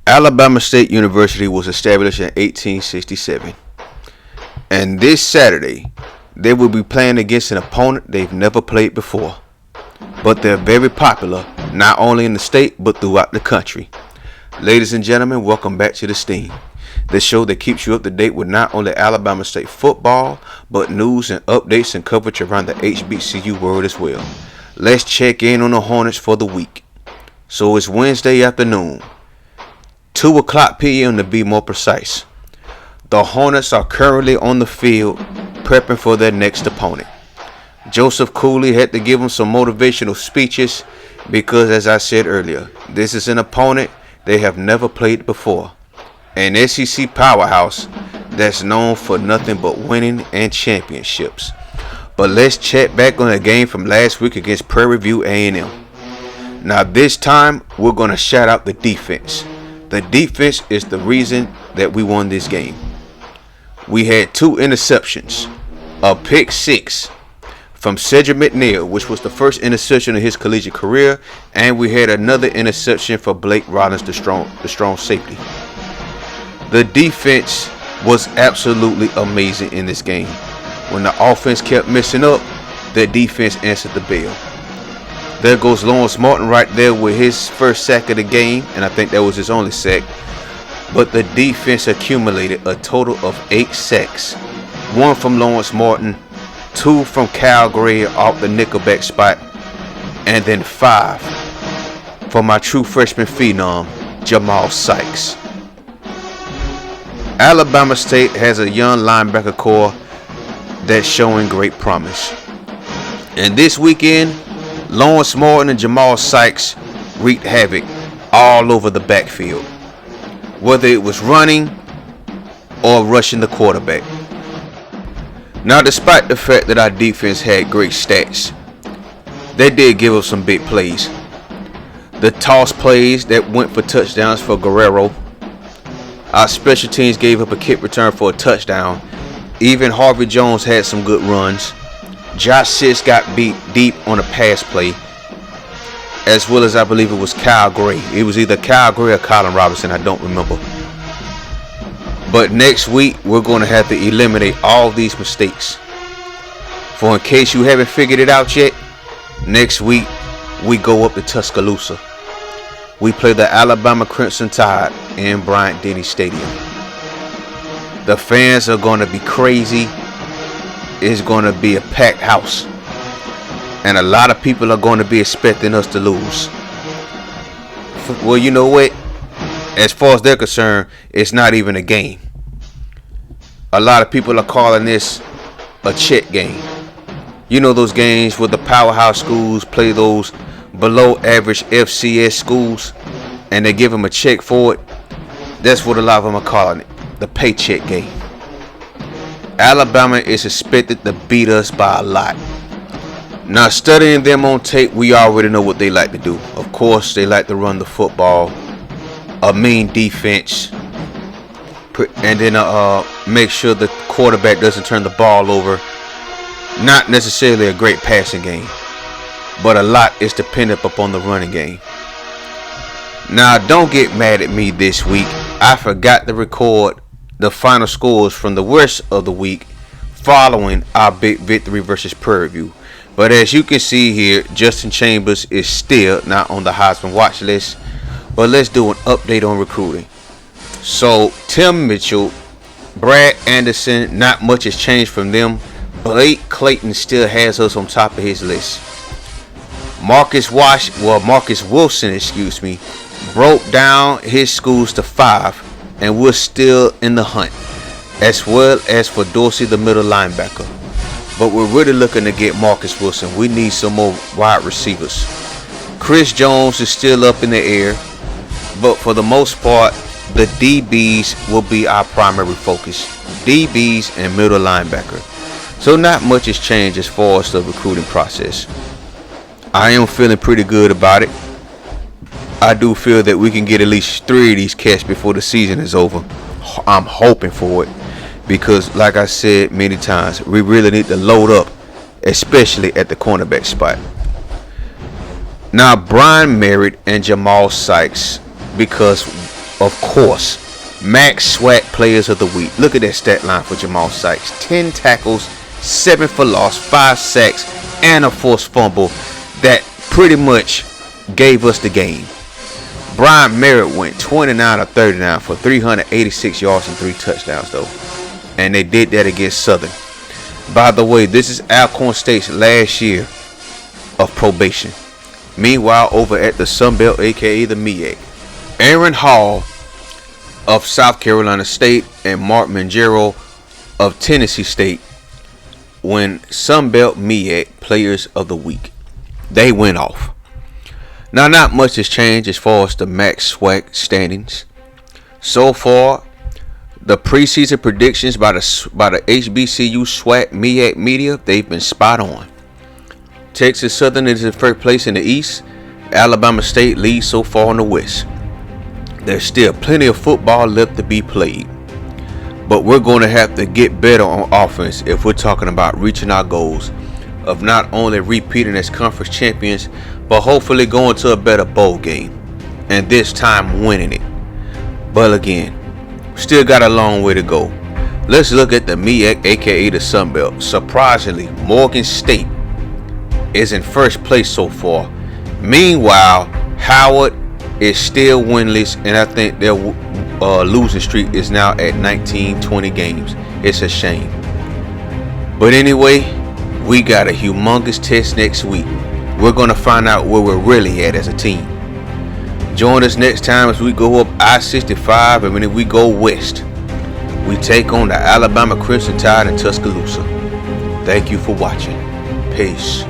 Alabama State University was established in 1867, and this Saturday they will be playing against an opponent they've never played before. But they're very popular, not only in the state but throughout the country. Ladies and gentlemen, welcome back to The Steam, the show that keeps you up to date with not only Alabama State football, but news and updates and coverage around the HBCU world as well. Let's check in on the Hornets for the week. So it's Wednesday afternoon, 2 o'clock p.m. to be more precise. The Hornets are currently on the field prepping for their next opponent. Joseph Cooley had to give them some motivational speeches because, as I said earlier, this is an opponent they have never played before. An SEC powerhouse that's known for nothing but winning and championships. But let's check back on the game from last week against Prairie View A&M. Now this time, we're going to shout out the defense. The defense is the reason that we won this game. We had 2 interceptions, a pick 6 from Cedric McNeil, which was the first interception of his collegiate career, and we had another interception for Blake Rollins, the strong safety. The defense was absolutely amazing in this game. When the offense kept messing up, the defense answered the bell. There goes Lawrence Martin right there with his first sack of the game, and I think that was his only sack. But the defense accumulated a total of 8 sacks. 1 from Lawrence Martin, 2 from Cal Gray off the nickelback spot, and then 5 for my true freshman phenom, Jamal Sykes. Alabama State has a young linebacker core that's showing great promise. And this weekend, Lawrence Martin and Jamal Sykes wreaked havoc all over the backfield, whether it was running or rushing the quarterback. Now, despite the fact that our defense had great stats, they did give us some big plays. The toss plays that went for touchdowns for Guerrero. Our special teams gave up a kick return for a touchdown. Even Harvey Jones had some good runs. Josh Sitz got beat deep on a pass play, as well as I believe it was Kyle Gray. It was either Kyle Gray or Colin Robinson, I don't remember. But next week, we're going to have to eliminate all these mistakes. For in case you haven't figured it out yet, next week, we go up to Tuscaloosa. We play the Alabama Crimson Tide in Bryant-Denny Stadium. The fans are going to be crazy. It's going to be a packed house. And a lot of people are going to be expecting us to lose. Well, you know what? As far as they're concerned, it's not even a game. A lot of people are calling this a check game. You know those games where the powerhouse schools play those below average FCS schools and they give them a check for it? That's what a lot of them are calling it, the paycheck game. Alabama is expected to beat us by a lot. Now, studying them on tape, we already know what they like to do. Of course, they like to run the football, a mean defense, and then make sure the quarterback doesn't turn the ball over. Not necessarily a great passing game, but a lot is dependent upon the running game. Now, don't get mad at me this week. I forgot to record the final scores from the rest of the week following our big victory versus Prairie View. But as you can see here, Justin Chambers is still not on the Heisman watch list. But let's do an update on recruiting. So Tim Mitchell, Brad Anderson, not much has changed from them. Blake Clayton still has us on top of his list. Marcus Wilson, broke down his schools to 5, and we're still in the hunt, as well as for Dorsey, the middle linebacker. But we're really looking to get Marcus Wilson. We need some more wide receivers. Chris Jones is still up in the air, but for the most part, the DBs will be our primary focus. DBs and middle linebacker. So not much has changed as far as the recruiting process. I am feeling pretty good about it. I do feel that we can get at least 3 of these cats before the season is over. I'm hoping for it. Because, like I said many times, we really need to load up, especially at the cornerback spot. Now, Brian Merritt and Jamal Sykes, because of course, Max SWAC Players of the Week. Look at that stat line for Jamal Sykes. 10 tackles, 7 for loss, 5 sacks, and a forced fumble that pretty much gave us the game. Brian Merritt went 29 of 39 for 386 yards and 3 touchdowns, though. And they did that against Southern. By the way, this is Alcorn State's last year of probation. Meanwhile, over at the Sunbelt, aka the MEAC, Aaron Hall of South Carolina State and Mark Mangiero of Tennessee State win Sunbelt MEAC Players of the Week. They went off. Now, not much has changed as far as the Max SWAC standings. So far, the preseason predictions by the HBCU SWAC MEAC media, they've been spot on. Texas Southern is in first place in the East. Alabama State leads so far in the West. There's still plenty of football left to be played. But we're going to have to get better on offense if we're talking about reaching our goals of not only repeating as conference champions, but hopefully going to a better bowl game. And this time winning it. But again, still got a long way to go. Let's look at the MEAC, aka the Sunbelt. Surprisingly, Morgan State is in first place so far. Meanwhile, Howard is still winless, and I think their losing streak is now at 19-20 games. It's a shame. But anyway, we got a humongous test next week. We're going to find out where we're really at as a team. Join us next time as we go up I-65, and then we go west. We take on the Alabama Crimson Tide in Tuscaloosa. Thank you for watching. Peace.